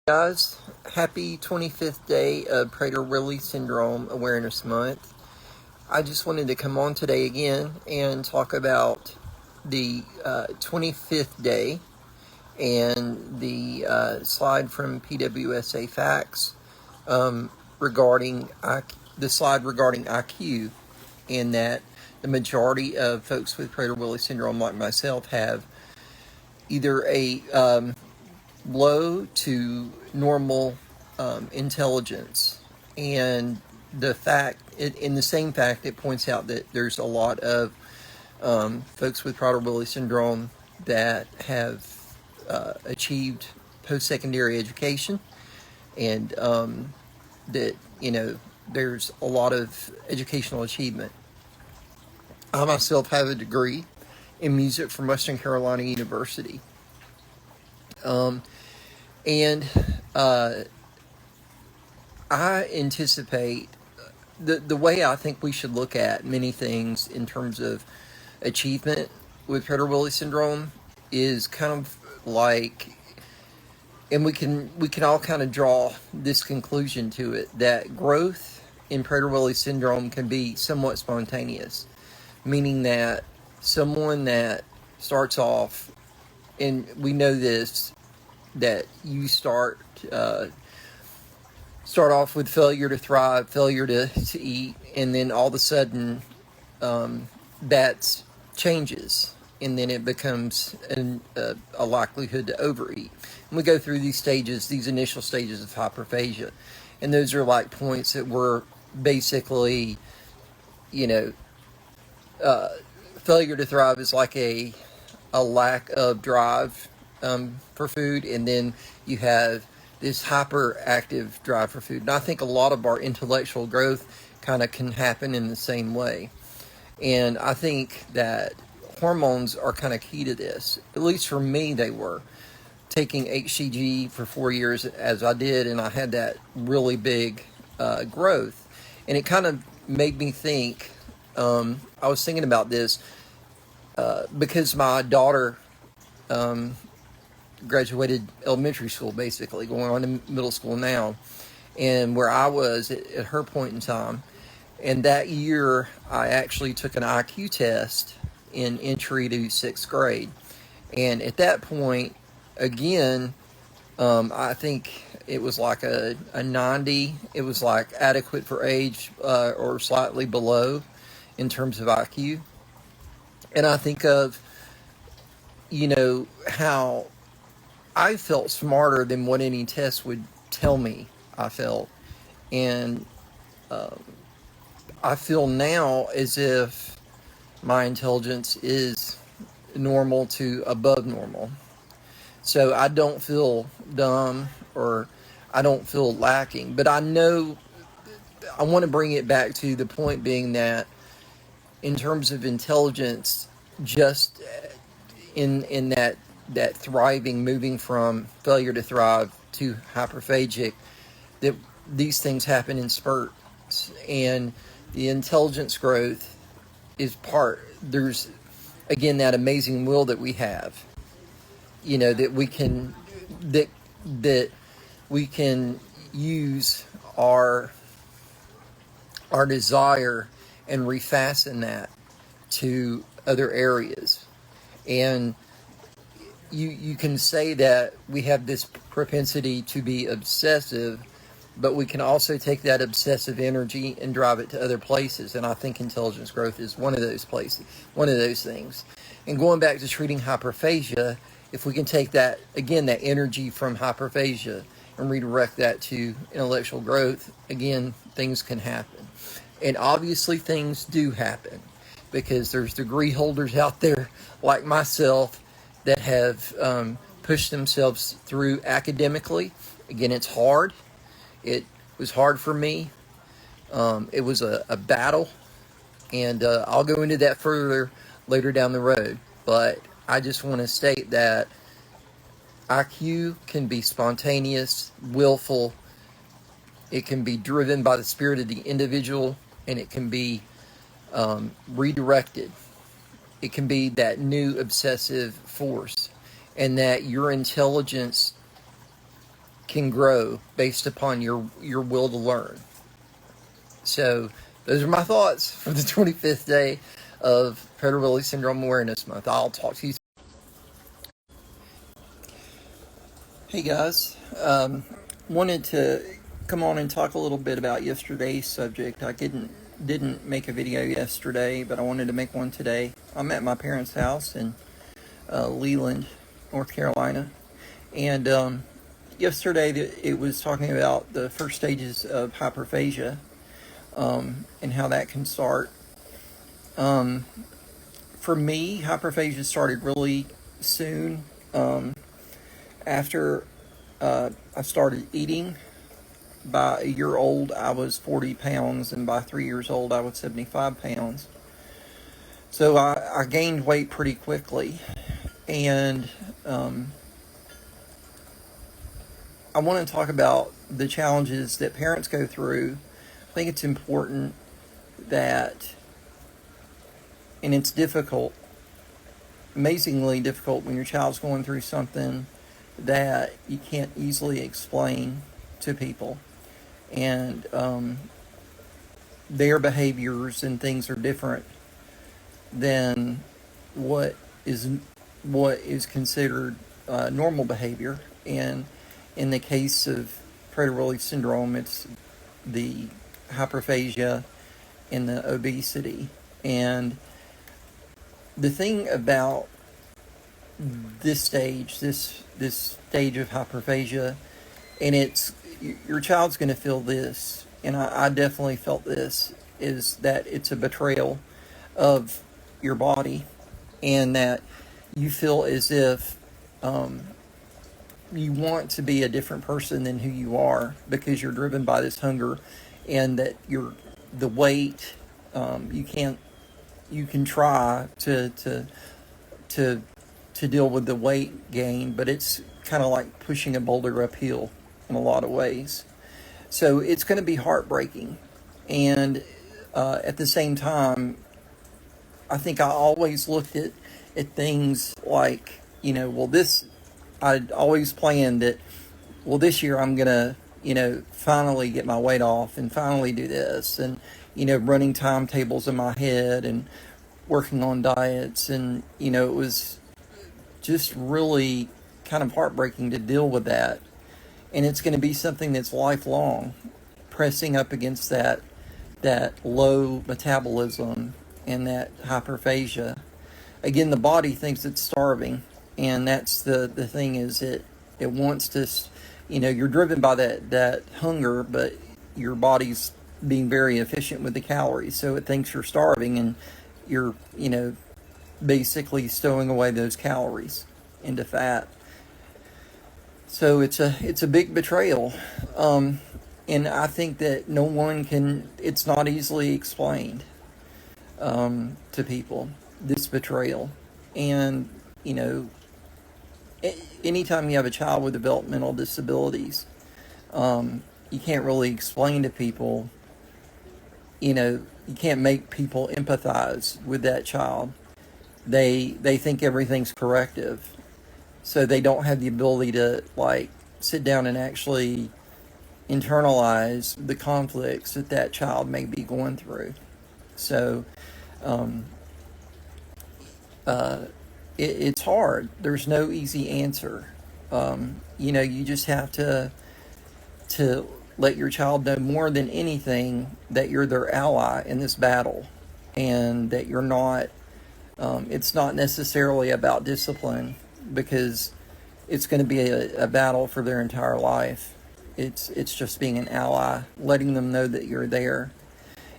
Guys, happy 25th day of Prader Willi Syndrome Awareness Month. I just wanted to come on today again and talk about the 25th day and the slide from PWSA Facts regarding the slide regarding IQ, and that the majority of folks with Prader Willi Syndrome, like myself, have either a low to normal intelligence. And the same fact, it points out that there's a lot of folks with Prader Willi syndrome that have achieved post-secondary education, and that there's a lot of educational achievement. I myself have a degree in music from Western Carolina University. And I anticipate the way I think we should look at many things in terms of achievement with Prader Willi syndrome is kind of like, and we can all kind of draw this conclusion to it, that growth in Prader Willi syndrome can be somewhat spontaneous, meaning that someone that starts off, and we know this, that you start off with failure to thrive, failure to eat, and then all of a sudden that changes, and then it becomes a likelihood to overeat. And we go through these stages, these initial stages of hyperphagia, and those are like points that we're basically, failure to thrive is like a lack of drive for food, and then you have this hyperactive drive for food. And I think a lot of our intellectual growth kind of can happen in the same way. And I think that hormones are kind of key to this. At least for me, they were. Taking HCG for 4 years as I did, and I had that really big growth. And it kind of made me think, I was thinking about this because my daughter graduated elementary school, basically, going on to middle school now, and where I was at her point in time. And that year, I actually took an IQ test in entry to 6th grade. And at that point, again, I think it was like a 90. It was like adequate for age or slightly below in terms of IQ. And I think of, how I felt smarter than what any test would tell me I felt. And I feel now as if my intelligence is normal to above normal. So I don't feel dumb, or I don't feel lacking. But I know, I want to bring it back to the point being that in terms of intelligence, just in that thriving, moving from failure to thrive to hyperphagic, that these things happen in spurts. And the intelligence growth is there's again that amazing will that we have, that we can use our desire and refasten that to other areas. And you can say that we have this propensity to be obsessive, but we can also take that obsessive energy and drive it to other places. And I think intelligence growth is one of those places, one of those things. And going back to treating hyperphagia, if we can take that, again, that energy from hyperphagia and redirect that to intellectual growth, again, things can happen. And obviously things do happen, because there's degree holders out there like myself that have pushed themselves through academically. Again, it's hard. It was hard for me. It was a battle, and I'll go into that further later down the road. But I just want to state that IQ can be spontaneous, willful. It can be driven by the spirit of the individual, and it can be redirected. It can be that new obsessive force, and that your intelligence can grow based upon your will to learn. So those are my thoughts for the 25th day of Prader Willi Syndrome Awareness Month. I'll talk to you. Hey guys, wanted to come on and talk a little bit about yesterday's subject. I didn't make a video yesterday, but I wanted to make one today. I'm at my parents' house in Leland, North Carolina, and yesterday it was talking about the first stages of hyperphagia and how that can start. For me, hyperphagia started really soon. After I started eating, by a year old, I was 40 pounds, and by 3 years old, I was 75 pounds. So I gained weight pretty quickly, and I want to talk about the challenges that parents go through. I think it's important that, and it's difficult, amazingly difficult when your child's going through something that you can't easily explain to people, and their behaviors and things are different than what is considered normal behavior. And in the case of Prader Willi syndrome, it's the hyperphagia and the obesity. And the thing about this stage of hyperphagia, and it's, your child's going to feel this, and I definitely felt this, is that it's a betrayal of your body, and that you feel as if you want to be a different person than who you are, because you're driven by this hunger, and that the weight, you can try to deal with the weight gain, but it's kind of like pushing a boulder uphill in a lot of ways. So it's going to be heartbreaking. And at the same time, I think I always looked at things like, I'd always planned that, well, this year I'm going to, finally get my weight off and finally do this. And, running timetables in my head and working on diets. And, it was just really kind of heartbreaking to deal with that. And it's going to be something that's lifelong, pressing up against that low metabolism and that hyperphagia. Again, the body thinks it's starving, and that's the thing, is it wants to, you're driven by that hunger, but your body's being very efficient with the calories, so it thinks you're starving, and you're, basically stowing away those calories into fat. So it's a big betrayal, and I think that it's not easily explained to people, this betrayal. And anytime you have a child with developmental disabilities, you can't really explain to people, you can't make people empathize with that child. They think everything's corrective, so they don't have the ability to sit down and actually internalize the conflicts that child may be going through. So it's hard. There's no easy answer. You just have to let your child know, more than anything, that you're their ally in this battle, and that you're not, it's not necessarily about discipline, because it's going to be a battle for their entire life. It's just being an ally, letting them know that you're there.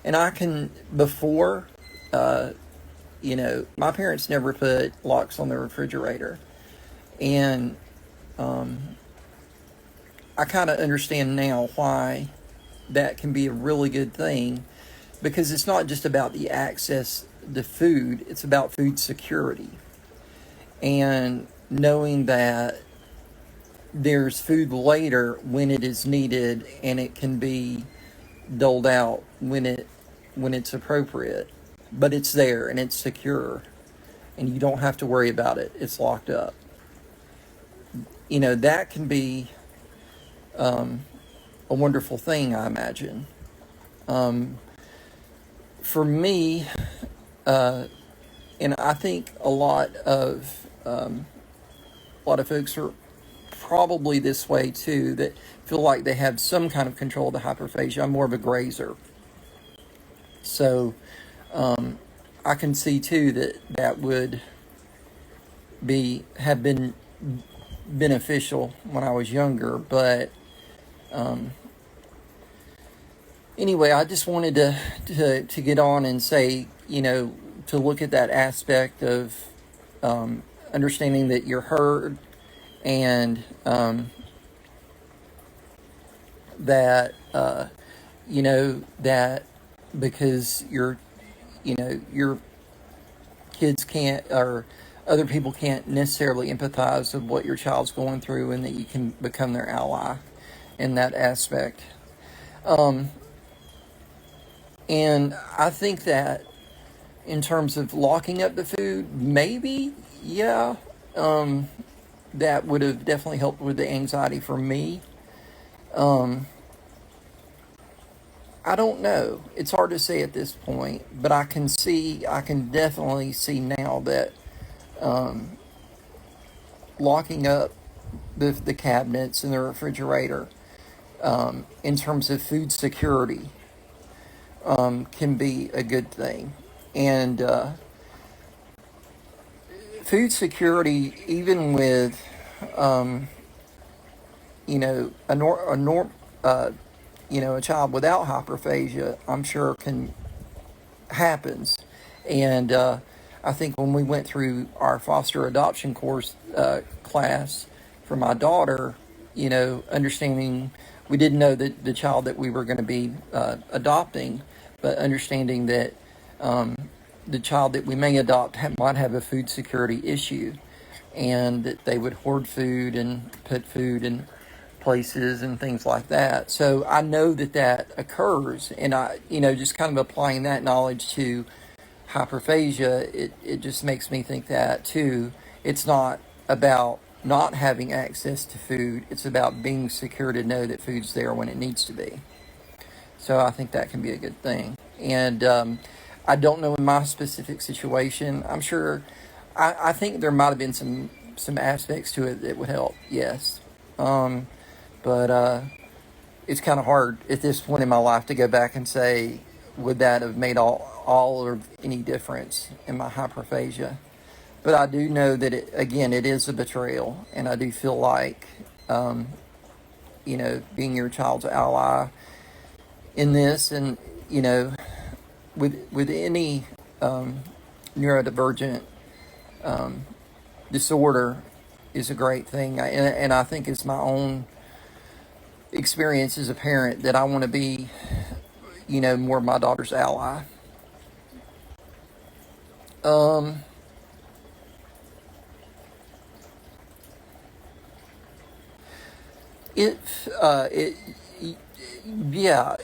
And my parents never put locks on the refrigerator, and I kind of understand now why that can be a really good thing, because it's not just about the access to food, it's about food security, and knowing that there's food later when it is needed, and it can be doled out when it's appropriate, but it's there and it's secure, and you don't have to worry about it. It's locked up. That can be a wonderful thing, I imagine. For me, and I think a lot of folks are probably this way too, that feel like they have some kind of control of the hyperphagia. I'm more of a grazer, so I can see too that would have been beneficial when I was younger. But anyway, I just wanted to get on and say, to look at that aspect of understanding that you're heard, and that that because your kids can't, or other people can't necessarily empathize with what your child's going through, and that you can become their ally in that aspect. And I think that in terms of locking up the food, maybe, yeah, that would have definitely helped with the anxiety for me. I don't know. It's hard to say at this point, but I can definitely see now that locking up the cabinets and the refrigerator, in terms of food security, can be a good thing. And food security, even with a child without hyperphagia, I'm sure happens. And I think when we went through our foster adoption course class for my daughter, understanding, we didn't know that the child that we were going to be adopting, but understanding that the child that we may adopt might have a food security issue, and that they would hoard food and put food in places and things like that. So I know that occurs, and I, just kind of applying that knowledge to hyperphagia, it just makes me think that too. It's not about not having access to food. It's about being secure to know that food's there when it needs to be. So I think that can be a good thing. And I don't know in my specific situation. I'm sure, I think there might have been some aspects to it that would help, yes. But it's kind of hard at this point in my life to go back and say, would that have made all or any difference in my hyperphagia? But I do know that, it is a betrayal, and I do feel like, being your child's ally in this, and, with any neurodivergent disorder is a great thing. And I think it's my own experience as a parent that I want to be, more my daughter's ally. Yeah,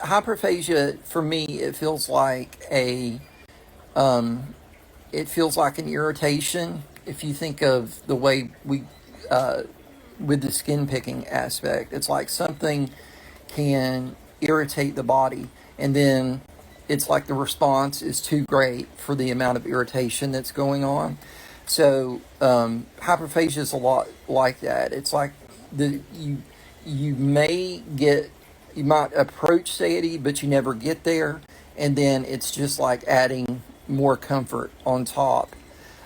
hyperphagia for me, it feels like an irritation. If you think of the way we, with the skin picking aspect, it's like something can irritate the body, and then it's like the response is too great for the amount of irritation that's going on. So hyperphagia is a lot like that. It's like you might approach satiety, but you never get there, and then it's just like adding more comfort on top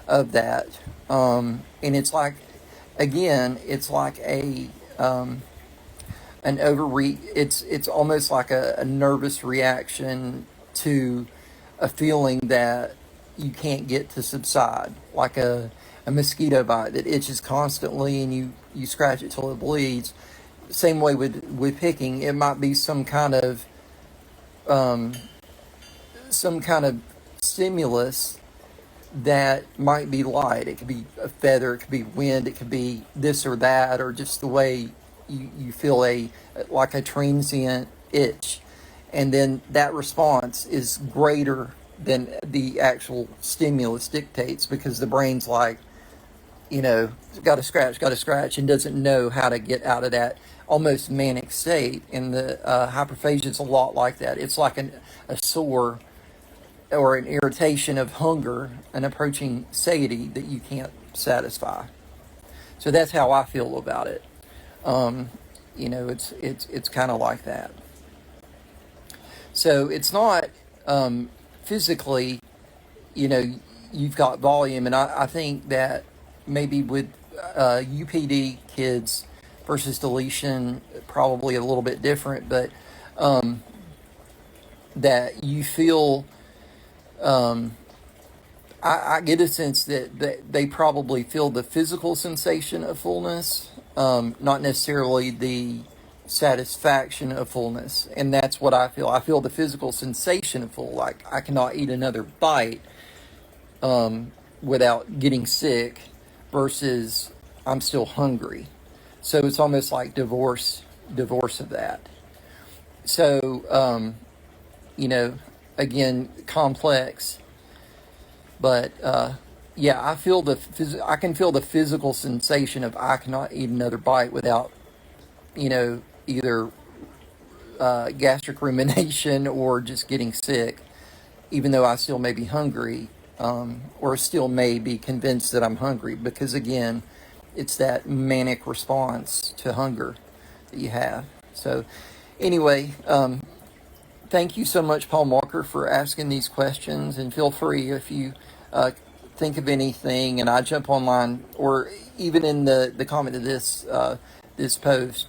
of that. And it's like, again, it's like an overreach. It's almost like a nervous reaction to a feeling that you can't get to subside, like a mosquito bite that itches constantly, and you scratch it till it bleeds. Same way with picking, it might be some kind of stimulus that might be light. It could be a feather, it could be wind, it could be this or that, or just the way you feel like a transient itch, and then that response is greater than the actual stimulus dictates, because the brain's like, got to scratch, and doesn't know how to get out of that almost manic state, and the hyperphagia is a lot like that. It's like a sore or an irritation of hunger, an approaching satiety that you can't satisfy. So that's how I feel about it. It's kind of like that. So it's not physically, you've got volume, and I think that maybe with UPD kids versus deletion, probably a little bit different, but that you feel, I get a sense that they probably feel the physical sensation of fullness, not necessarily the satisfaction of fullness. And that's what I feel. I feel the physical sensation of full, like I cannot eat another bite without getting sick, versus I'm still hungry. So it's almost like divorce of that. So, again, complex. But yeah, I can feel the physical sensation of I cannot eat another bite without, either gastric rumination or just getting sick, even though I still may be hungry, or still may be convinced that I'm hungry, because again, it's that manic response to hunger that you have. So anyway, thank you so much, Paul Walker, for asking these questions, and feel free if you think of anything, and I jump online, or even in the comment of this post,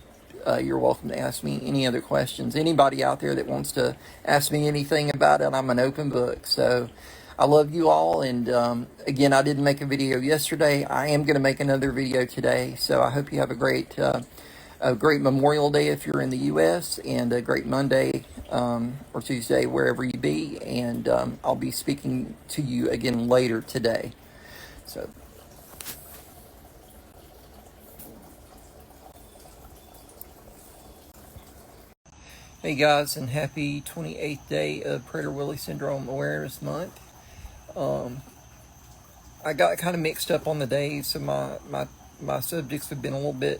you're welcome to ask me any other questions. Anybody out there that wants to ask me anything about it, I'm an open book. So I love you all, and again, I didn't make a video yesterday. I am going to make another video today, so I hope you have a great Memorial Day if you're in the U.S., and a great Monday or Tuesday, wherever you be, and I'll be speaking to you again later today. So. Hey guys, and happy 28th day of Prader Willi Syndrome Awareness Month. I got kind of mixed up on the days, so my subjects have been a little bit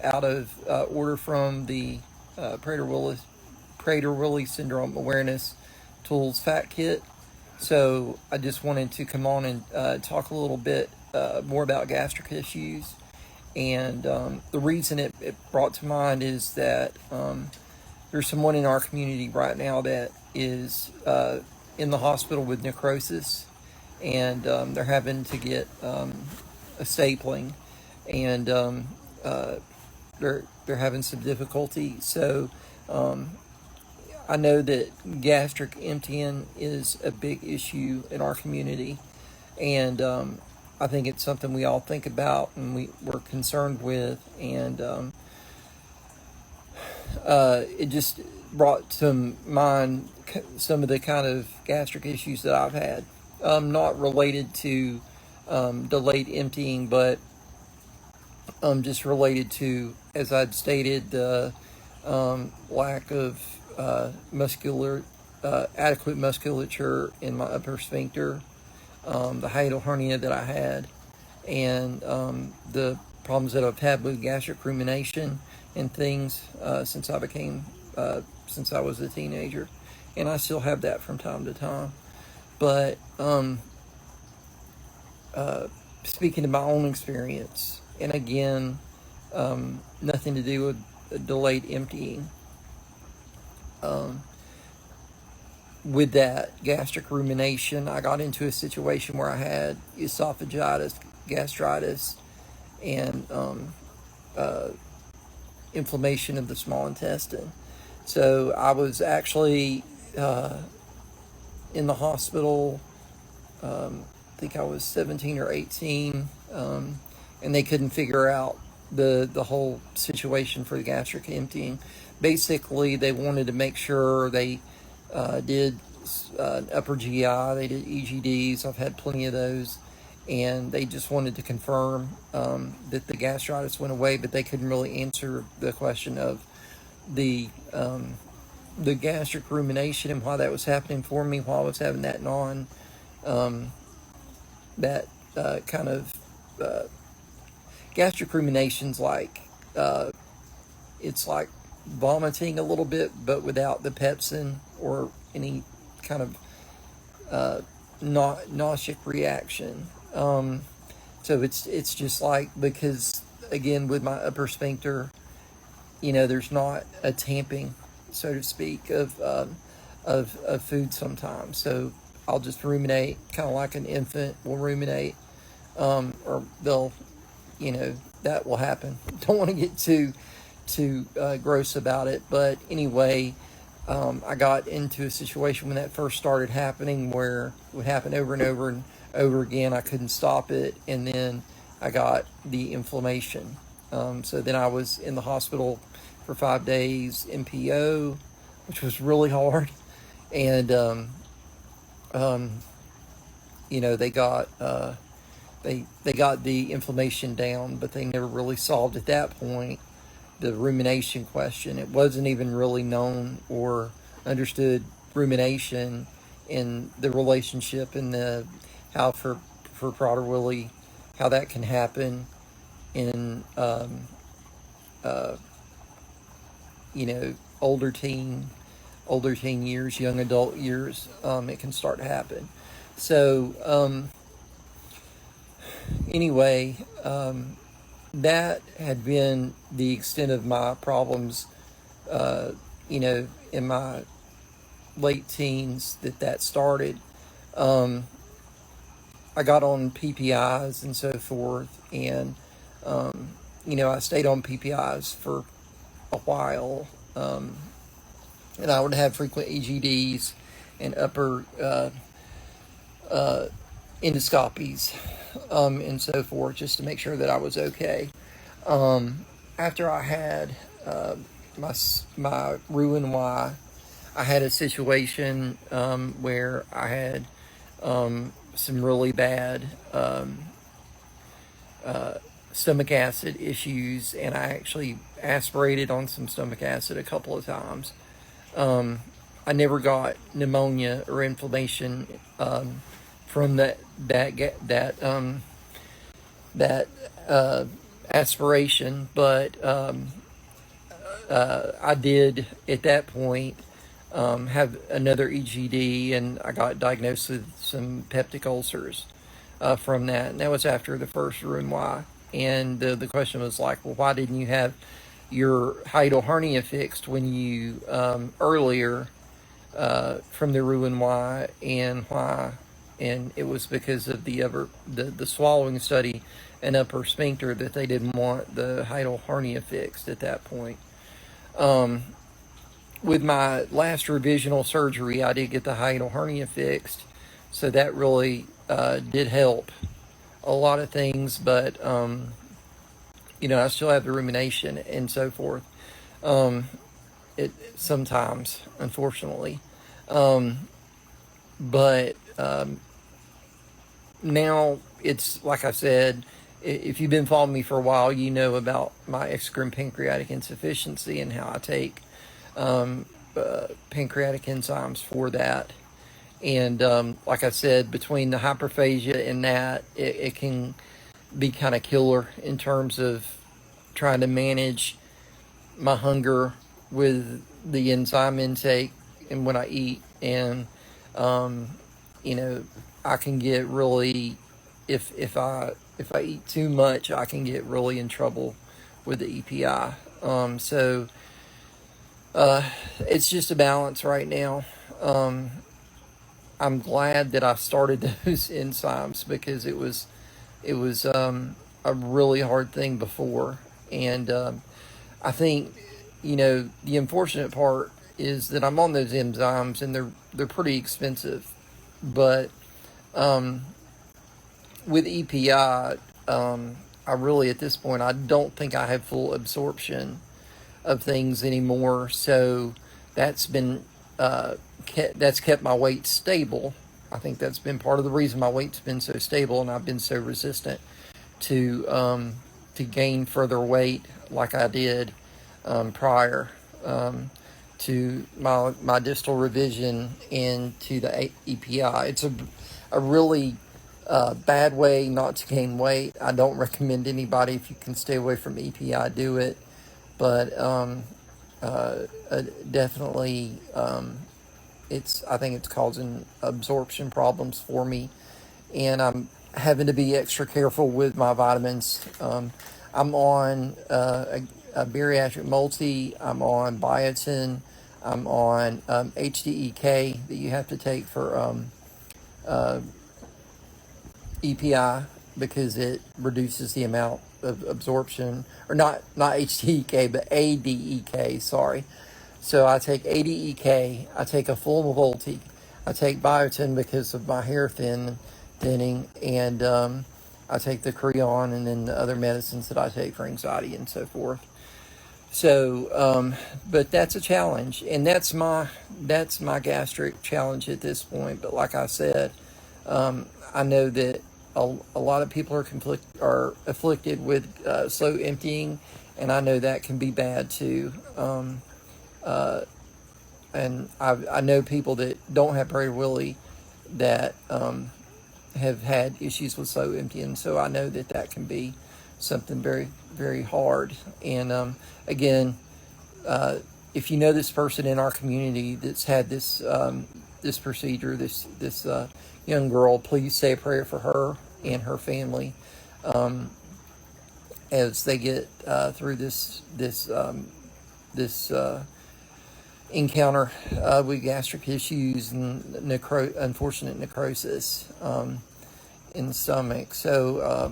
out of order from the Prader Willi Syndrome Awareness Tools Fact Kit. So I just wanted to come on and talk a little bit more about gastric issues. And the reason it brought to mind is that there's someone in our community right now that is in the hospital with necrosis, and they're having to get a stapling, and they're having some difficulty. So I know that gastric emptying is a big issue in our community, and I think it's something we all think about and we're concerned with, and it just brought to mind some of the kind of gastric issues that I've had, not related to delayed emptying, but just related to, as I'd stated, the lack of adequate musculature in my upper sphincter, the hiatal hernia that I had, and the problems that I've had with gastric rumination and things since I was a teenager, and I still have that from time to time. But speaking of my own experience, and again, nothing to do with delayed emptying. With that gastric rumination, I got into a situation where I had esophagitis, gastritis, and inflammation of the small intestine. So I was actually in the hospital, I think I was 17 or 18, and they couldn't figure out the whole situation for the gastric emptying. Basically, they wanted to make sure they did upper GI, they did EGDs, I've had plenty of those, and they just wanted to confirm that the gastritis went away, but they couldn't really answer the question of the gastric rumination and why that was happening for me while I was having that kind of gastric rumination's like, it's like vomiting a little bit, but without the pepsin or any kind of nauseic reaction. So it's just like, because again with my upper sphincter, there's not a tamping, so to speak, of food sometimes. So I'll just ruminate, kind of like an infant will ruminate, or they'll, that will happen. Don't want to get too gross about it, but anyway, I got into a situation when that first started happening where it would happen over and over and over again. I couldn't stop it, and then I got the inflammation. So then I was in the hospital for 5 days, MPO, which was really hard, and they got they got the inflammation down, but they never really solved at that point the rumination question. It wasn't even really known or understood, rumination and the relationship and the how for Prader Willi, how that can happen in older teen years, young adult years. It can start to happen. So anyway, that had been the extent of my problems, in my late teens that started. I got on PPIs and so forth, and, I stayed on PPIs for a while, and I would have frequent EGDs and upper endoscopies, and so forth, just to make sure that I was okay. After I had my Roux-en-Y, I had a situation where I had some really bad stomach acid issues, and I actually aspirated on some stomach acid a couple of times. I never got pneumonia or inflammation from that aspiration, but I did at that point have another EGD, and I got diagnosed with some peptic ulcers from that, and that was after the first Roux-en-Y. And the question was like, well, why didn't you have your hiatal hernia fixed when you earlier from the Roux-en-Y, and why? And it was because of the swallowing study and upper sphincter that they didn't want the hiatal hernia fixed at that point. With my last revisional surgery, I did get the hiatal hernia fixed, so that really did help a lot of things, but I still have the rumination and so forth. It sometimes, unfortunately, but now it's like I said. If you've been following me for a while, you know about my exocrine pancreatic insufficiency and how I take pancreatic enzymes for that. And like I said, between the hyperphagia and that, it can be kind of killer in terms of trying to manage my hunger with the enzyme intake and when I eat. And I can get really, if I eat too much, I can get really in trouble with the EPI. So it's just a balance right now. I'm glad that I started those enzymes, because it was a really hard thing before. And I think, the unfortunate part is that I'm on those enzymes, and they're pretty expensive. But with EPI, I really, at this point, I don't think I have full absorption of things anymore. So that's been that's kept my weight stable. I think that's been part of the reason my weight's been so stable, and I've been so resistant to gain further weight like I did prior to my distal revision and to the EPI. It's a really bad way not to gain weight. I don't recommend anybody, if you can stay away from EPI, do it. But definitely, I think it's causing absorption problems for me, and I'm having to be extra careful with my vitamins. I'm on a bariatric multi. I'm on biotin. I'm on HDEK that you have to take for uh, EPI because it reduces the amount of absorption, or not HDEK, but ADEK. Sorry. So I take ADEK. I take a full multi. I take biotin because of my hair thinning, and I take the Creon, and then the other medicines that I take for anxiety and so forth. So, but that's a challenge, and that's my gastric challenge at this point. But like I said, I know that a lot of people are afflicted with slow emptying, and I know that can be bad too. And I know people that don't have Prader Willi that have had issues with slow emptying, so I know that can be something very, very hard. And again, if you know this person in our community that's had this this procedure, this young girl, please say a prayer for her and her family as they get through this encounter with gastric issues and unfortunate necrosis in the stomach. So,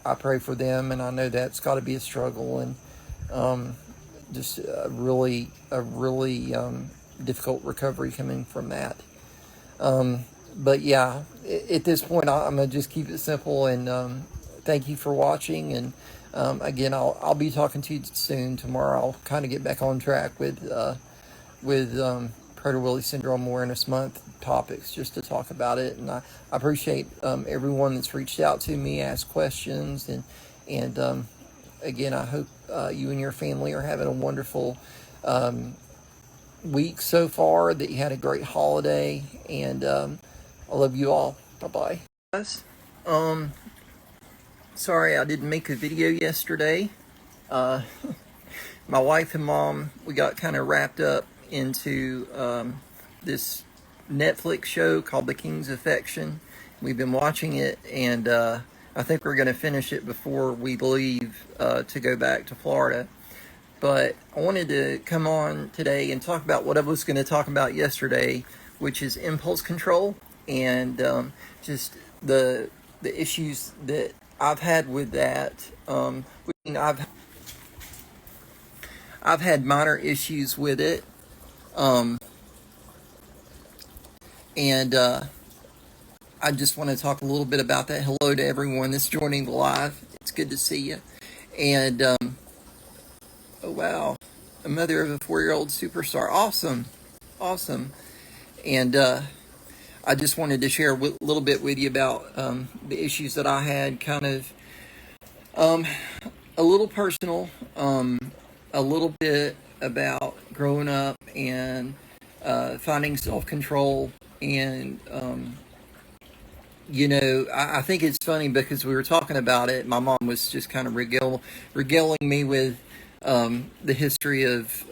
I pray for them, and I know that's got to be a struggle, and just a really difficult recovery coming from that. But yeah, at this point, I'm gonna just keep it simple, and thank you for watching. And again, I'll be talking to you soon. Tomorrow, I'll kind of get back on track with Prader Willi Syndrome Awareness Month topics, just to talk about it. And I appreciate everyone that's reached out to me, asked questions, and again, I hope you and your family are having a wonderful week so far, that you had a great holiday, and I love you all. Bye-bye. Guys, sorry I didn't make a video yesterday. My wife and mom, we got kind of wrapped up into this Netflix show called The King's Affection. We've been watching it, and I think we're going to finish it before we leave to go back to Florida. But I wanted to come on today and talk about what I was going to talk about yesterday, which is impulse control, and just the issues that I've had with that. I've had minor issues with it, and I just want to talk a little bit about that. Hello to everyone that's joining the live. It's good to see you. And oh wow, a mother of a 4-year-old superstar. Awesome. And I just wanted to share a little bit with you about the issues that I had, kind of a little personal, a little bit about growing up and finding self-control. And I think it's funny because we were talking about it. My mom was just kind of regaling me with the history of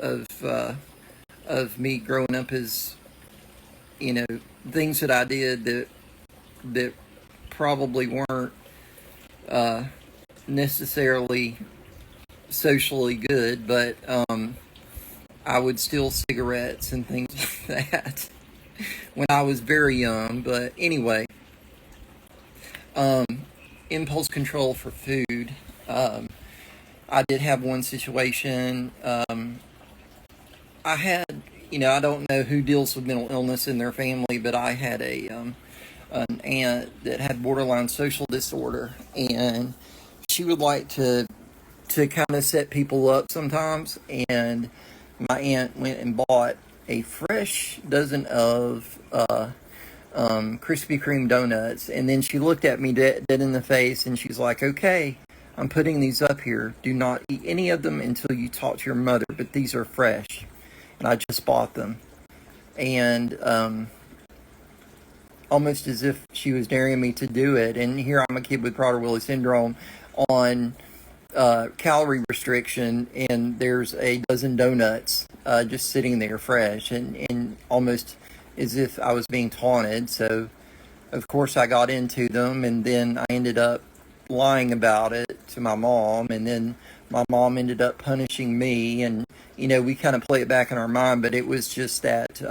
me growing up, as things that I did that probably weren't necessarily socially good, but I would steal cigarettes and things like that when I was very young. But anyway, impulse control for food. I did have one situation. I had, I don't know who deals with mental illness in their family, but I had an aunt that had borderline social disorder, and she would like to kind of set people up sometimes. And my aunt went and bought a fresh dozen of Krispy Kreme donuts, and then she looked at me dead in the face, and she's like, "Okay, I'm putting these up here. Do not eat any of them until you talk to your mother, but these are fresh." And I just bought them. And almost as if she was daring me to do it. And here I'm a kid with Prader Willi syndrome on calorie restriction, and there's a dozen donuts just sitting there fresh, and almost as if I was being taunted. So, of course, I got into them, and then I ended up lying about it to my mom, and then my mom ended up punishing me, and, we kind of play it back in our mind, but it was just that,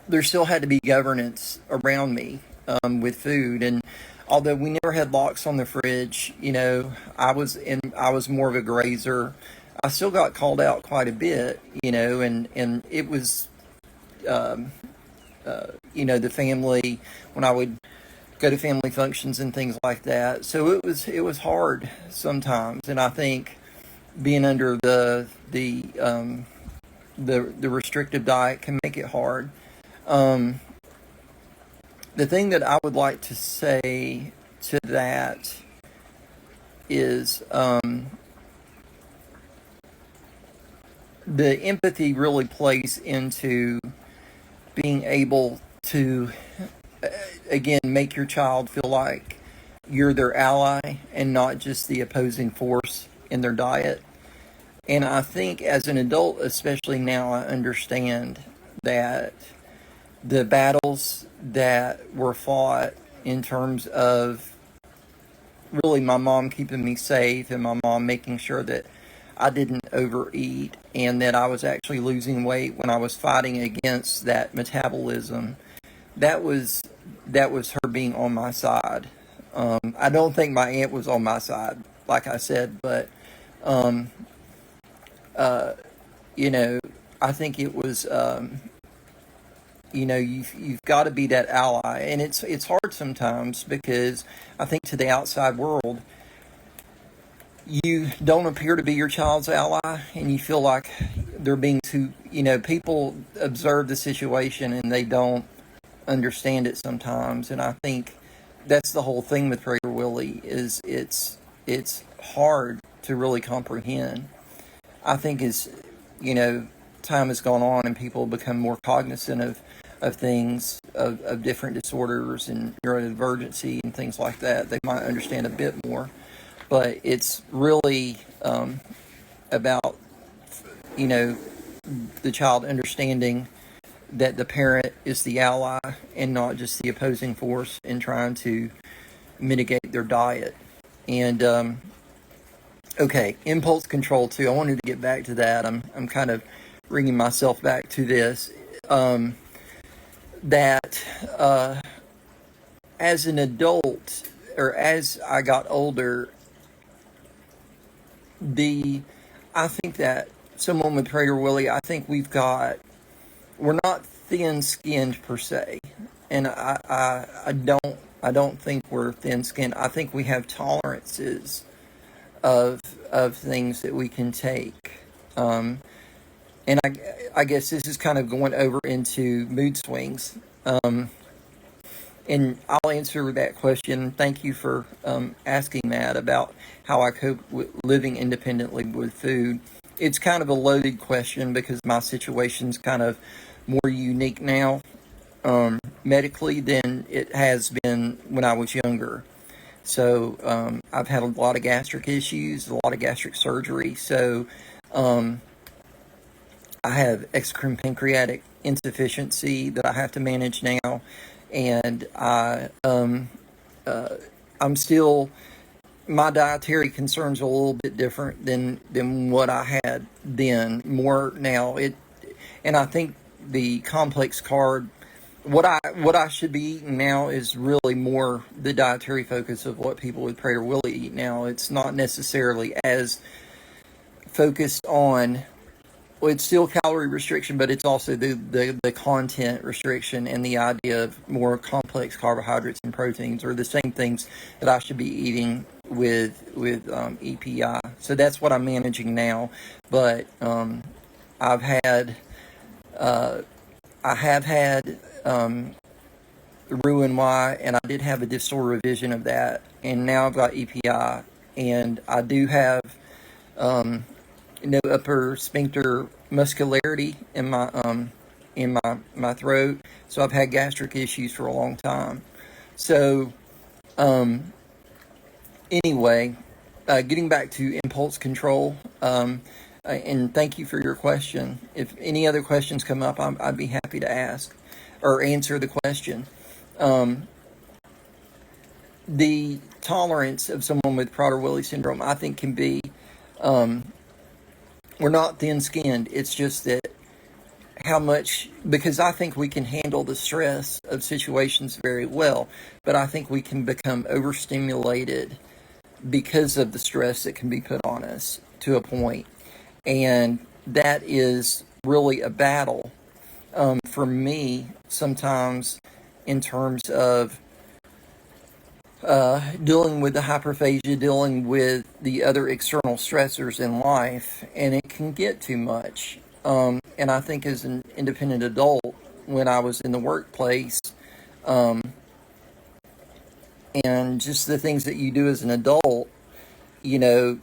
there still had to be governance around me with food. And although we never had locks on the fridge, I was more of a grazer. I still got called out quite a bit, and it was, the family, when I would go to family functions and things like that. So it was hard sometimes, and I think being under the restrictive diet can make it hard. The thing that I would like to say to that is the empathy really plays into being able to, again, make your child feel like you're their ally and not just the opposing force in their diet. And I think as an adult, especially now, I understand that the battles that were fought in terms of really my mom keeping me safe and my mom making sure that I didn't overeat and that I was actually losing weight when I was fighting against that metabolism, that was her being on my side. I don't think my aunt was on my side, like I said, but I think it was, you've got to be that ally, and it's hard sometimes because I think to the outside world, you don't appear to be your child's ally, and you feel like they're being too, people observe the situation and they don't understand it sometimes, and I think that's the whole thing with Prader Willi is it's hard to really comprehend. I think as, time has gone on and people become more cognizant of things, of different disorders and neurodivergency and things like that, they might understand a bit more. But it's really about, the child understanding that the parent is the ally and not just the opposing force in trying to mitigate their diet. And, okay, impulse control too. I wanted to get back to that. I'm kind of bringing myself back to this. As an adult, or as I got older, I think that someone with Prader Willi, I think we're not thin-skinned per se, and I don't think we're thin-skinned. I think we have tolerances of things that we can take, and I guess this is kind of going over into mood swings. And I'll answer that question. Thank you for asking that about how I cope with living independently with food. It's kind of a loaded question because my situation's kind of more unique now medically than it has been when I was younger. So I've had a lot of gastric issues, a lot of gastric surgery. So I have exocrine pancreatic insufficiency that I have to manage now. And I'm still, my dietary concerns are a little bit different than what I had then. More now, and I think the complex carb, what I should be eating now is really more the dietary focus of what people with Prader Willi eat now. It's not necessarily as focused on. Well, it's still calorie restriction, but it's also the content restriction and the idea of more complex carbohydrates and proteins are the same things that I should be eating with EPI. So that's what I'm managing now. But I have had Roux-en-Y, and I did have a distal revision of that, and now I've got EPI, and I do have no upper sphincter muscularity in my throat. So I've had gastric issues for a long time. So anyway, getting back to impulse control, and thank you for your question. If any other questions come up, I'd be happy to ask or answer the question. The tolerance of someone with Prader-Willi syndrome, I think, can be, we're not thin-skinned. It's just that how much, because I think we can handle the stress of situations very well, but I think we can become overstimulated because of the stress that can be put on us to a point. And that is really a battle for me sometimes in terms of dealing with the hyperphagia, dealing with the other external stressors in life, and it can get too much. And I think as an independent adult, when I was in the workplace, and just the things that you do as an adult, you know,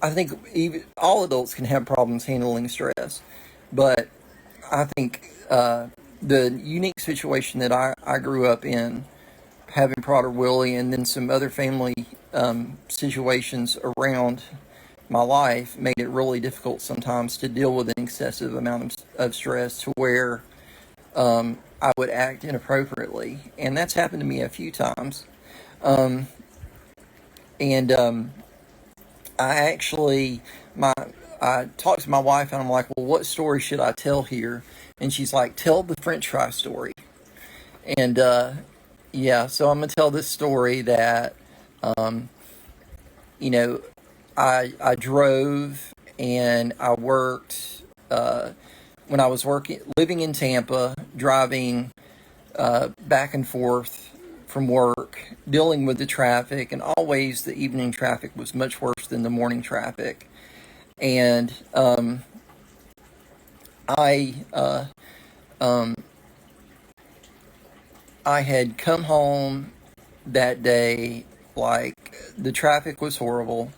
I think even all adults can have problems handling stress, but I think the unique situation that I grew up in, having Prader-Willi, and then some other family situations around my life, made it really difficult sometimes to deal with an excessive amount of stress to where I would act inappropriately. And that's happened to me a few times. I actually, I talked to my wife and I'm like, well, what story should I tell here? And she's like, tell the French fry story. And yeah, so I'm going to tell this story that, you know, I drove and I worked, when I was living in Tampa, driving back and forth from work, dealing with the traffic, and always the evening traffic was much worse than the morning traffic. And I had come home that day, like, the traffic was horrible,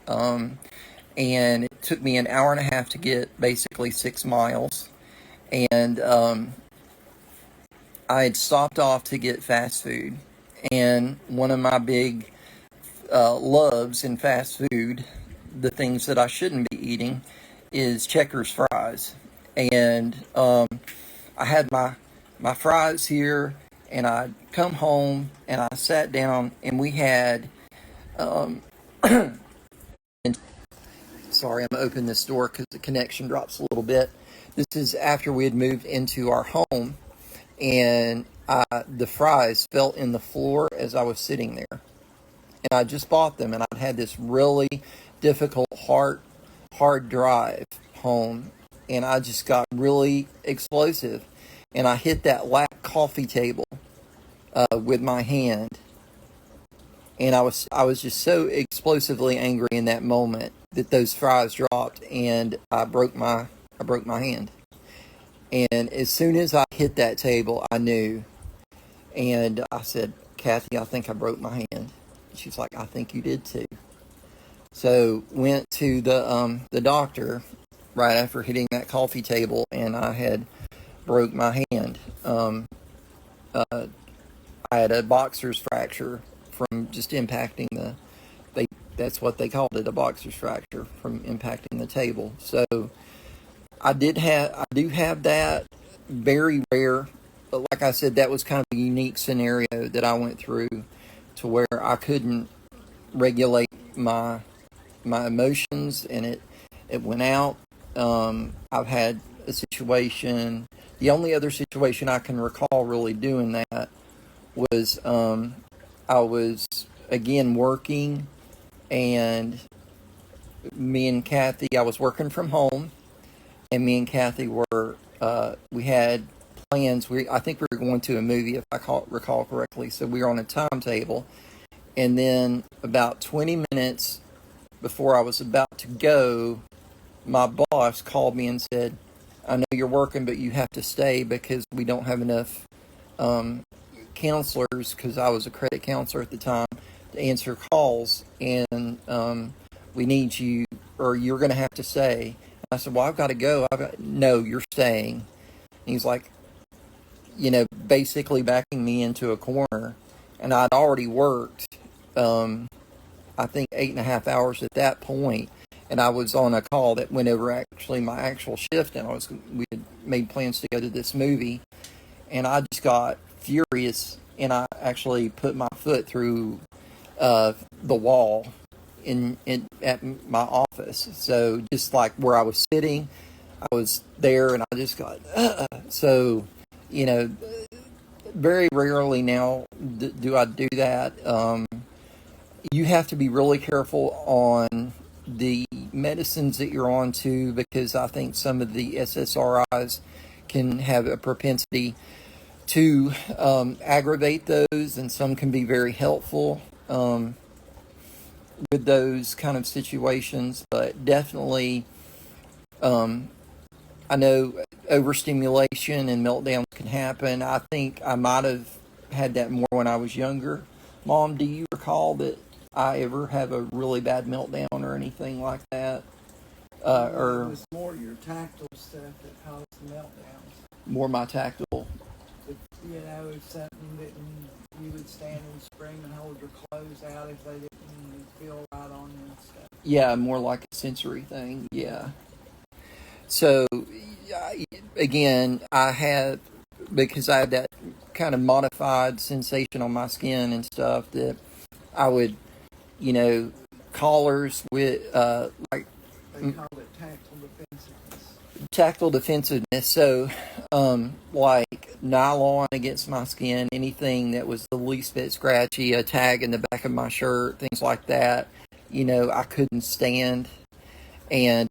and it took me an hour and a half to get basically 6 miles, and I had stopped off to get fast food, and one of my big loves in fast food, the things that I shouldn't be eating, is Checkers fries. And I had my fries here, and I come home and I sat down, and we had and sorry, I'm gonna open this door because the connection drops a little bit. This is after we had moved into our home, and the fries fell in the floor as I was sitting there. And I just bought them, and I'd had this really difficult, hard drive home, and I just got really explosive, and I hit that lap coffee table with my hand, and I was just so explosively angry in that moment that those fries dropped, and I broke my hand. And as soon as I hit that table, I knew, and I said, Kathy, I think I broke my hand. She's like, I think you did too. So went to the doctor right after hitting that coffee table, and I had broke my hand. I had a boxer's fracture from just impacting that's what they called it, a boxer's fracture from impacting the table. So I do have that, very rare, but like I said, that was kind of a unique scenario that I went through, to where I couldn't regulate my emotions, and it went out. I've had a situation. The only other situation I can recall really doing that was I was again working, and me and Kathy, I was working from home, and me and Kathy were we had plans. I think we were going to a movie, if I recall correctly. So we were on a timetable, and then about 20 minutes before I was about to go, my boss called me and said, I know you're working, but you have to stay because we don't have enough counselors, because I was a credit counselor at the time, to answer calls, and we need you or you're going to have to stay. I said, well, I've got to go. No, you're staying. And he's like, basically backing me into a corner. And I'd already worked, I think 8.5 hours at that point. And I was on a call that went over actually my actual shift, and we had made plans to go to this movie. And I just got furious, and I actually put my foot through the wall at my office. So just like where I was sitting, I was there, and I just got so very rarely now do I do that. You have to be really careful on the medicines that you're on too, because I think some of the SSRIs can have a propensity to aggravate those, and some can be very helpful with those kind of situations. But definitely, I know overstimulation and meltdowns can happen. I think I might have had that more when I was younger. Mom, do you recall that I ever have a really bad meltdown or anything like that? It was more your tactile stuff that caused the meltdowns. More my tactile. But, if something didn't, you would stand and scream and hold your clothes out if they didn't feel right on you and stuff. Yeah, more like a sensory thing. Yeah. So, again, because I had that kind of modified sensation on my skin and stuff, that I would, collars with, like... They call it tactile defensiveness. Tactile defensiveness. So, like nylon against my skin, anything that was the least bit scratchy, a tag in the back of my shirt, things like that, I couldn't stand. And,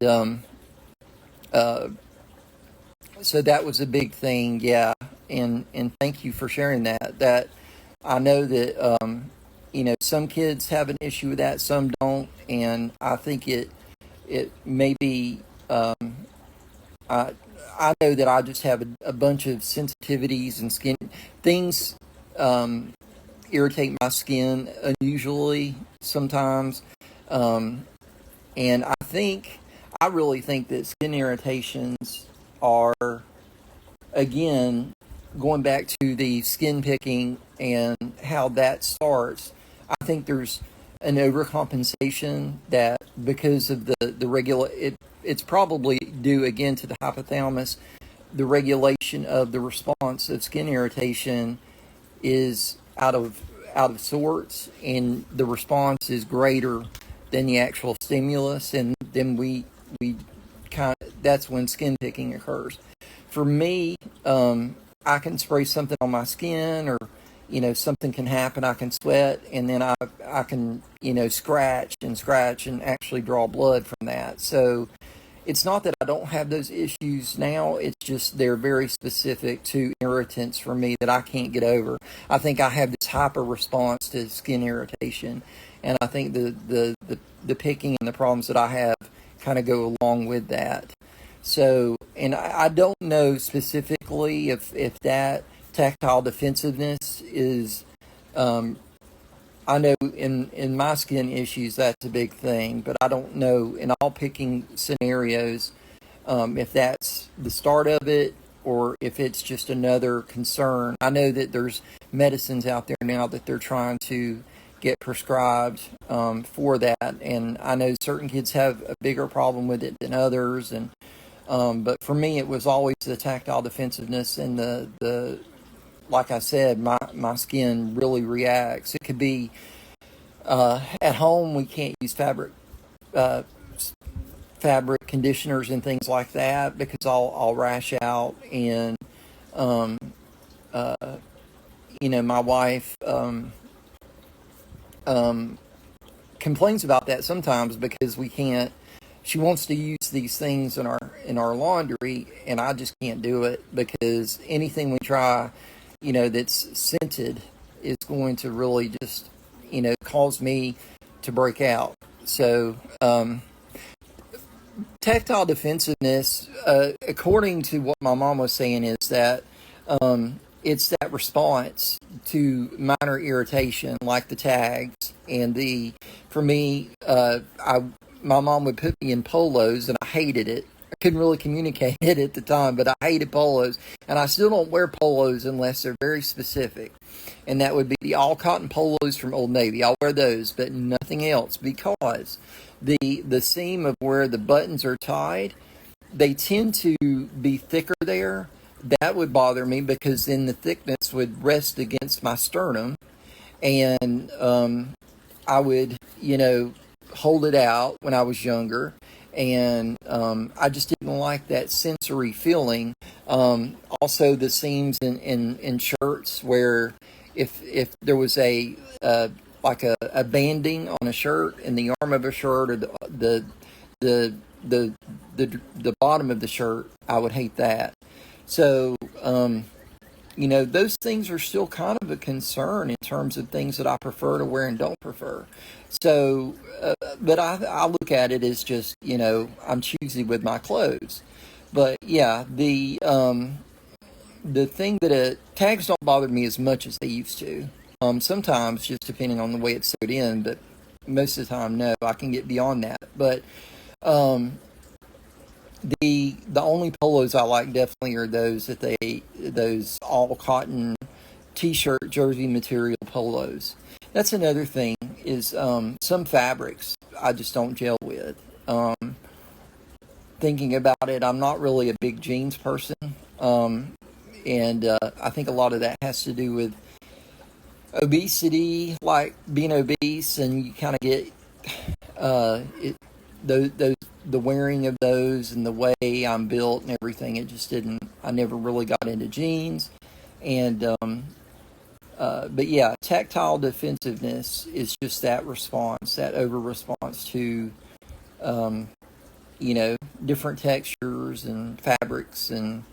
so that was a big thing, yeah. And thank you for sharing that. That I know that some kids have an issue with that, some don't, and I think it may be. I know that I just have a bunch of sensitivities and skin things irritate my skin unusually sometimes, and I really think that skin irritations are, again, going back to the skin picking and how that starts. I think there's an overcompensation that because of the it's probably due again to the hypothalamus. The regulation of the response of skin irritation is out of sorts, and the response is greater than the actual stimulus, and then we that's when skin picking occurs. For me, I can spray something on my skin, or something can happen. I can sweat, and then I can scratch and actually draw blood from that. So it's not that I don't have those issues now. It's just they're very specific to irritants for me that I can't get over. I think I have this hyper response to skin irritation, and I think the picking and the problems that I have kind of go along with that. So, and I don't know specifically if that tactile defensiveness is, I know in my skin issues that's a big thing, but I don't know in all picking scenarios if that's the start of it or if it's just another concern. I know that there's medicines out there now that they're trying to get prescribed for that, and I know certain kids have a bigger problem with it than others, and but for me it was always the tactile defensiveness and the like I said, my skin really reacts. It could be at home we can't use fabric conditioners and things like that because I'll rash out, and my wife complains about that sometimes because we can't. She wants to use these things in our laundry, and I just can't do it because anything we try, that's scented is going to really just, cause me to break out. So, tactile defensiveness, according to what my mom was saying, is that it's that response to minor irritation, like the tags, and for me, my mom would put me in polos, and I hated it. I couldn't really communicate it at the time, but I hated polos, and I still don't wear polos unless they're very specific, and that would be the all cotton polos from Old Navy. I'll wear those, but nothing else, because the seam of where the buttons are tied, they tend to be thicker there. That would bother me, because then the thickness would rest against my sternum, and I would, hold it out when I was younger, and I just didn't like that sensory feeling. Also, the seams in shirts, where if there was like a banding on a shirt in the arm of a shirt, or the the bottom of the shirt, I would hate that. So, those things are still kind of a concern in terms of things that I prefer to wear and don't prefer. So, but I look at it as just, I'm choosy with my clothes. But yeah, the thing that tags don't bother me as much as they used to. Sometimes, just depending on the way it's sewed in, but most of the time, no, I can get beyond that. But the only polos I like definitely are those all cotton t-shirt jersey material polos. That's another thing, is some fabrics I just don't gel with. Thinking about it, I'm not really a big jeans person, and I think a lot of that has to do with obesity, like being obese, and you kind of get the wearing of those and the way I'm built and everything. It just didn't. I never really got into jeans, and but yeah, tactile defensiveness is just that response, that over response to different textures and fabrics and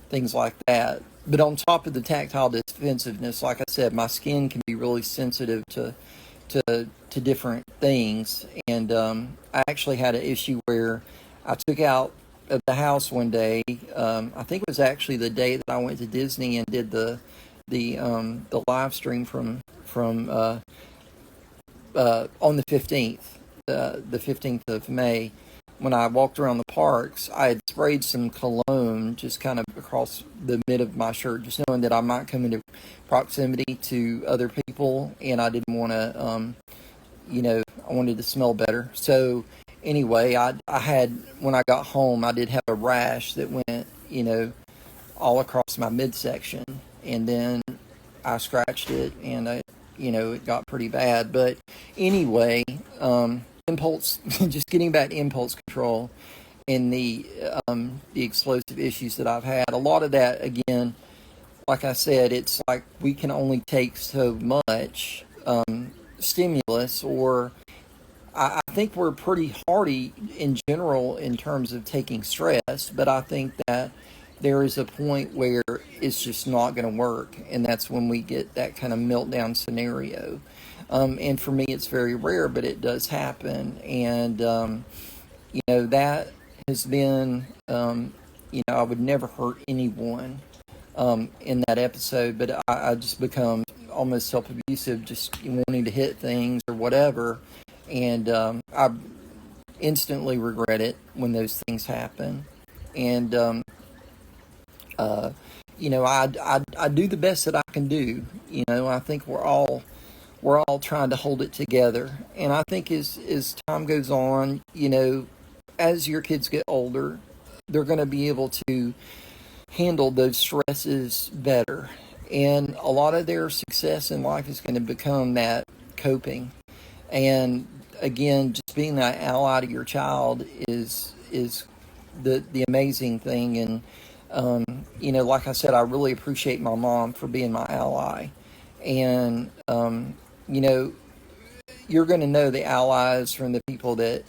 things like that. But on top of the tactile defensiveness, like I said, my skin can be really sensitive to different things, and I actually had an issue where I took out of the house one day. I think it was actually the day that I went to Disney and did the live stream from on the 15th, the 15th of May. When I walked around the parks, I had sprayed some cologne just kind of across the mid of my shirt, just knowing that I might come into proximity to other people, and I didn't want to, I wanted to smell better. So anyway, I had, when I got home, I did have a rash that went, all across my midsection, and then I scratched it, and it got pretty bad. But anyway, impulse, just getting back to impulse control and the explosive issues that I've had. A lot of that, again, like I said, it's like we can only take so much stimulus, or I think we're pretty hardy in general in terms of taking stress, but I think that there is a point where it's just not going to work, and that's when we get that kind of meltdown scenario. And for me, it's very rare, but it does happen. And, that has been, I would never hurt anyone in that episode, but I just become almost self-abusive, just wanting to hit things or whatever. And I instantly regret it when those things happen. And, I do the best that I can do. I think we're all trying to hold it together. And I think as time goes on, as your kids get older, they're going to be able to handle those stresses better. And a lot of their success in life is going to become that coping. And again, just being that ally to your child is the amazing thing. And, like I said, I really appreciate my mom for being my ally. And, you're going to know the allies from the people that,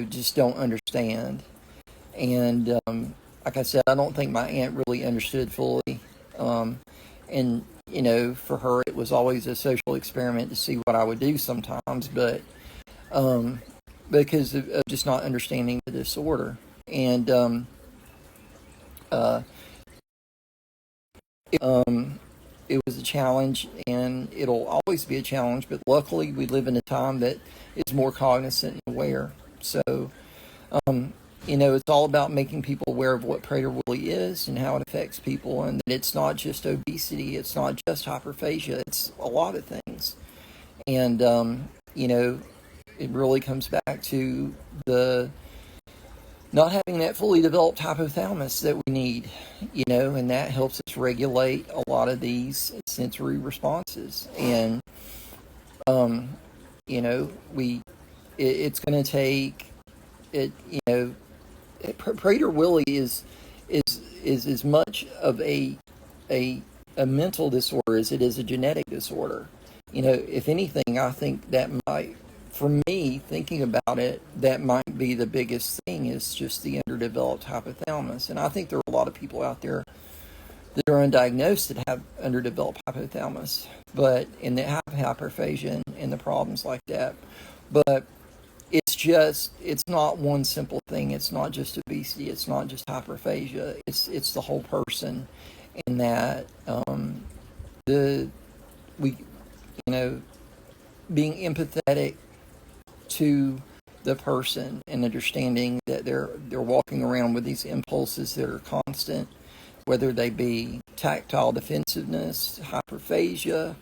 just don't understand. And, like I said, I don't think my aunt really understood fully. And, for her, it was always a social experiment to see what I would do sometimes, but, because of just not understanding the disorder. And, it was a challenge, and it'll always be a challenge, but luckily we live in a time that is more cognizant and aware. So, it's all about making people aware of what Prader Willi is and how it affects people, and that it's not just obesity, it's not just hyperphagia, it's a lot of things. And, it really comes back to the not having that fully developed hypothalamus that we need, and that helps us regulate a lot of these sensory responses. And, it's going to take it, Prader Willi is as much of a mental disorder as it is a genetic disorder. If anything, I think that might, for me, thinking about it, that might be the biggest thing, is just the underdeveloped hypothalamus. And I think there are a lot of people out there that are undiagnosed that have underdeveloped hypothalamus, but in that have hyperphagia and the problems like that. But it's not one simple thing. It's not just obesity. It's not just hyperphagia. It's the whole person, in that being empathetic to the person and understanding that they're walking around with these impulses that are constant, whether they be tactile defensiveness, hyperphagia,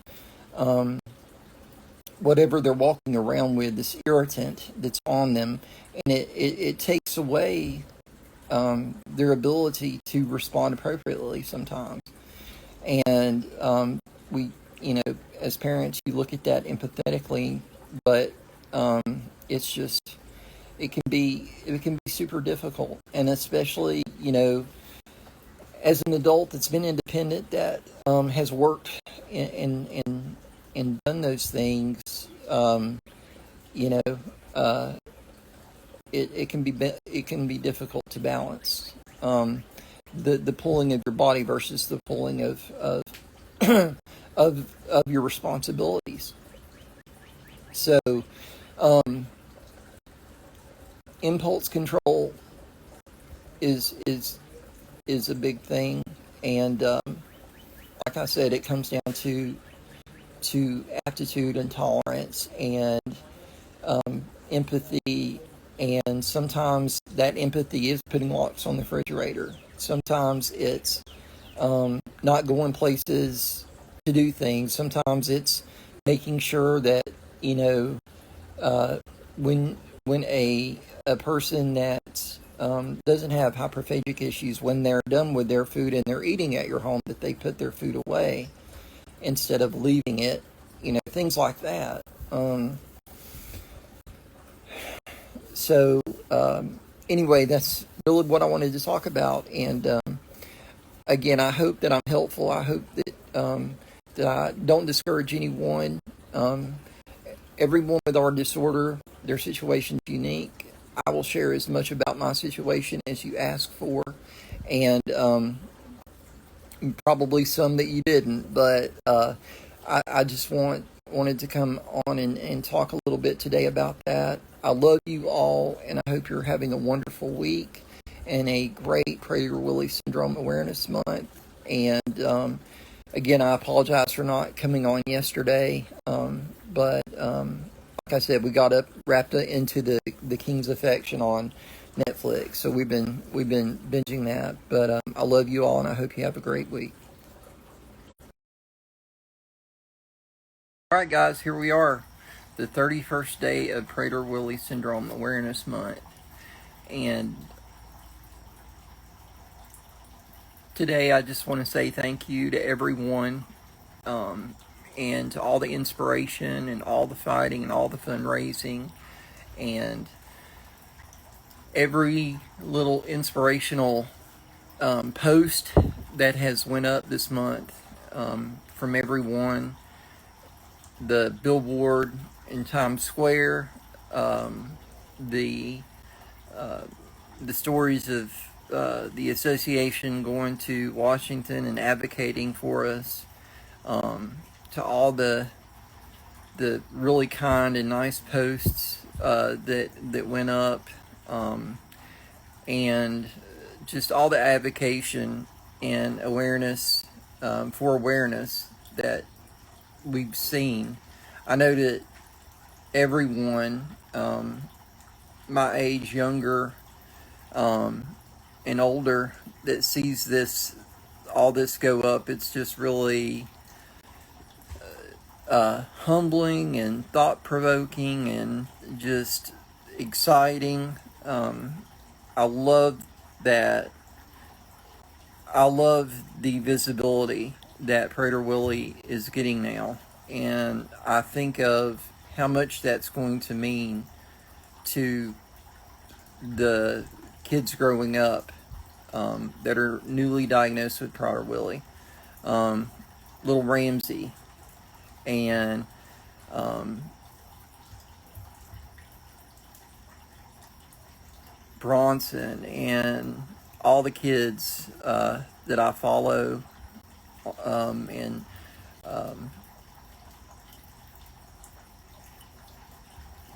whatever they're walking around with, this irritant that's on them, and it takes away their ability to respond appropriately sometimes. And we, as parents, you look at that empathetically, but it's just, it can be super difficult, and especially as an adult that's been independent, that has worked and done those things, it can be difficult to balance the pulling of your body versus the pulling of of your responsibilities. So, impulse control is a big thing, and like I said, it comes down to aptitude and tolerance and empathy. And sometimes that empathy is putting locks on the refrigerator. Sometimes it's not going places to do things. Sometimes it's making sure that when a person that doesn't have hyperphagic issues, when they're done with their food and they're eating at your home, that they put their food away instead of leaving it. Things like that. So anyway, that's really what I wanted to talk about. And again, I hope that I'm helpful. I hope that I don't discourage anyone. Everyone with our disorder, their situation is unique. I will share as much about my situation as you ask for, and probably some that you didn't. But I just wanted to come on and talk a little bit today about that. I love you all, and I hope you're having a wonderful week and a great Prader Willi Syndrome Awareness Month. And again, I apologize for not coming on yesterday, but like I said, we got wrapped up into the King's Affection on Netflix, so we've been binging that. But I love you all, and I hope you have a great week. All right, guys, here we are, the 31st day of Prader Willi Syndrome Awareness Month, and today I just want to say thank you to everyone, and to all the inspiration and all the fighting and all the fundraising and every little inspirational post that has went up this month, from everyone. The billboard in Times Square, the stories of the association going to Washington and advocating for us, to all the really kind and nice posts that went up, and just all the advocation and awareness, for awareness that we've seen. I know that everyone my age, younger, and older, that sees all this go up. It's just really humbling and thought-provoking and just exciting. I love that. I love the visibility that Prader Willi is getting now, and I think of how much that's going to mean to the kids growing up that are newly diagnosed with Prader Willi. Little Ramsey and Bronson and all the kids that I follow, and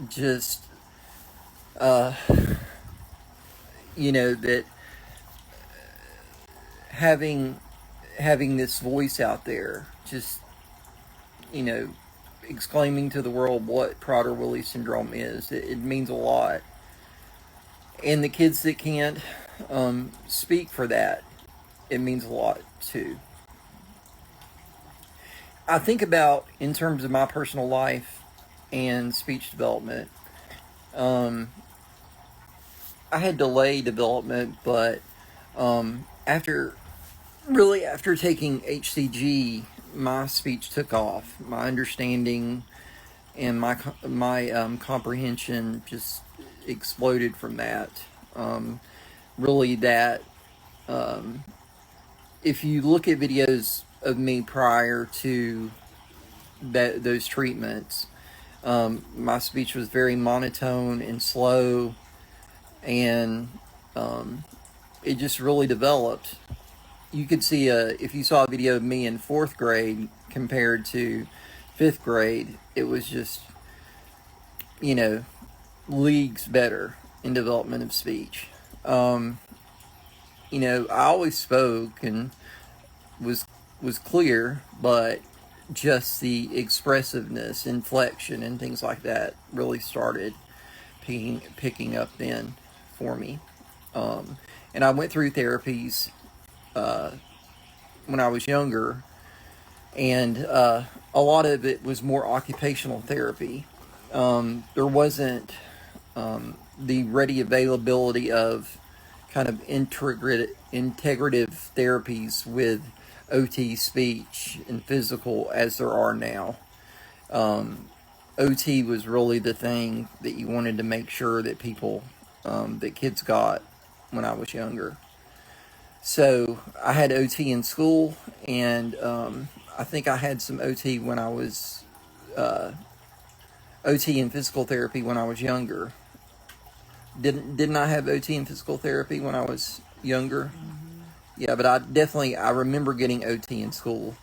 just that having this voice out there, just exclaiming to the world what Prader Willi syndrome is. It means a lot. And the kids that can't speak for that, it means a lot too. I think about, in terms of my personal life and speech development, I had delay development, but after taking HCG, my speech took off. My understanding and my comprehension just exploded from that. Really, that if you look at videos of me prior to those treatments, my speech was very monotone and slow, and it just really developed. You could see if you saw a video of me in 4th grade compared to 5th grade, it was just, leagues better in development of speech. I always spoke and was clear, but just the expressiveness, inflection, and things like that really started picking up then for me. And I went through therapies when I was younger, and a lot of it was more occupational therapy. There wasn't the ready availability of kind of integrative therapies with OT, speech, and physical as there are now. OT was really the thing that you wanted to make sure that that kids got when I was younger. So I had OT in school, and I think I had some OT when I was OT and physical therapy when I was younger. Didn't I have OT and physical therapy when I was younger? Mm-hmm. Yeah, but I remember getting OT in school.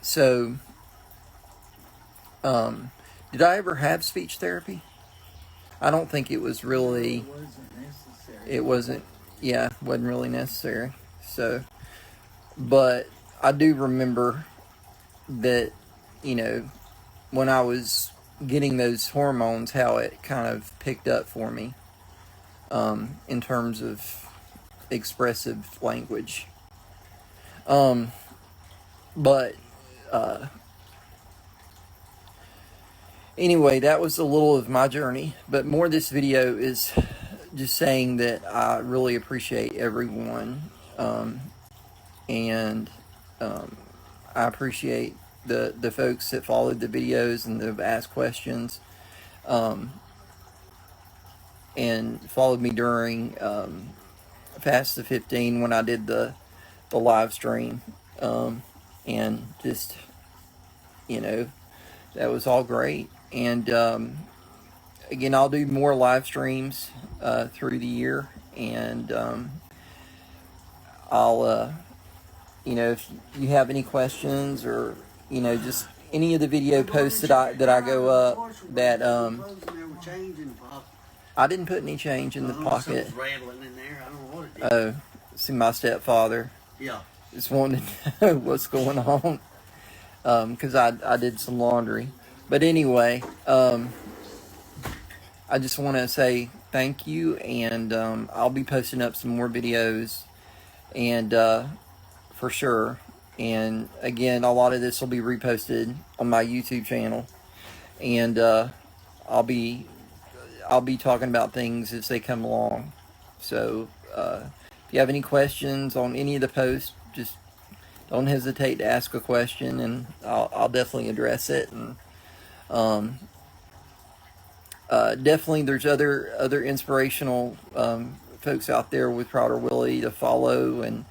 So did I ever have speech therapy? I don't think it was really. It wasn't necessary. It wasn't. Yeah, wasn't really necessary. So, but I do remember that, when I was getting those hormones, how it kind of picked up for me, in terms of expressive language. But anyway, that was a little of my journey. But more of this video is just saying that I really appreciate everyone, and I appreciate the folks that followed the videos and that have asked questions, and followed me during Fast to 15 when I did the live stream, and just, that was all great. And again, I'll do more live streams through the year, and I'll if you have any questions, or just any of the video posts that I go up, that I didn't put any change in the pocket. Rattling in there. I don't know what it did. Oh, see, my stepfather just wanted to know what's going on, because I did some laundry. But anyway, I just want to say thank you, and I'll be posting up some more videos, and for sure. And again, a lot of this will be reposted on my YouTube channel, and I'll be talking about things as they come along. So if you have any questions on any of the posts, just don't hesitate to ask a question, and I'll definitely address it. And definitely, there's other inspirational folks out there with Prader Willi to follow, and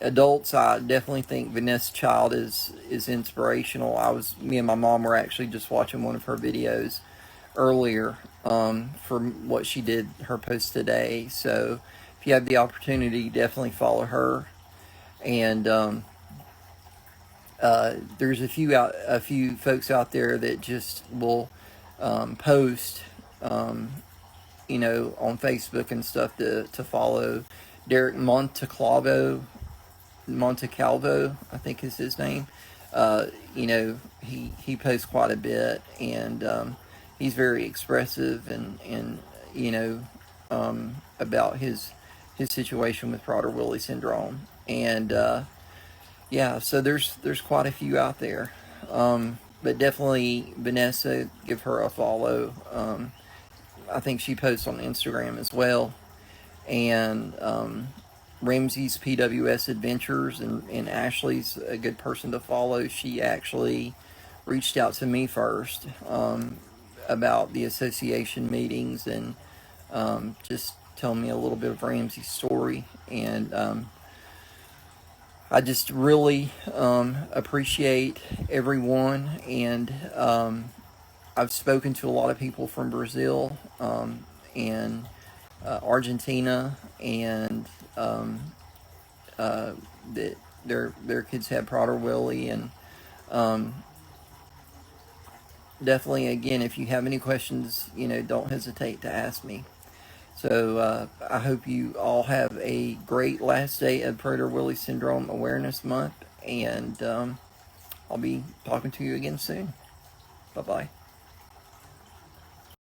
adults. I definitely think Vanessa Child is inspirational. Me and my mom were actually just watching one of her videos earlier from what she did, her post today. So if you have the opportunity, definitely follow her. And there's a few folks out there that just will post, on Facebook and stuff to follow. Derek Montecalvo, I think is his name. He posts quite a bit, and he's very expressive and about his situation with Prader Willi syndrome. And so there's quite a few out there. But definitely Vanessa, give her a follow. I think she posts on Instagram as well. And Ramsey's PWS Adventures, and Ashley's a good person to follow. She actually reached out to me first about the association meetings, and just telling me a little bit of Ramsey's story. And I just really appreciate everyone. And I've spoken to a lot of people from Brazil and Argentina, and that their kids have Prader Willi. And definitely, again, if you have any questions, don't hesitate to ask me. So I hope you all have a great last day of Prader Willi Syndrome Awareness Month, and I'll be talking to you again soon. Bye-bye.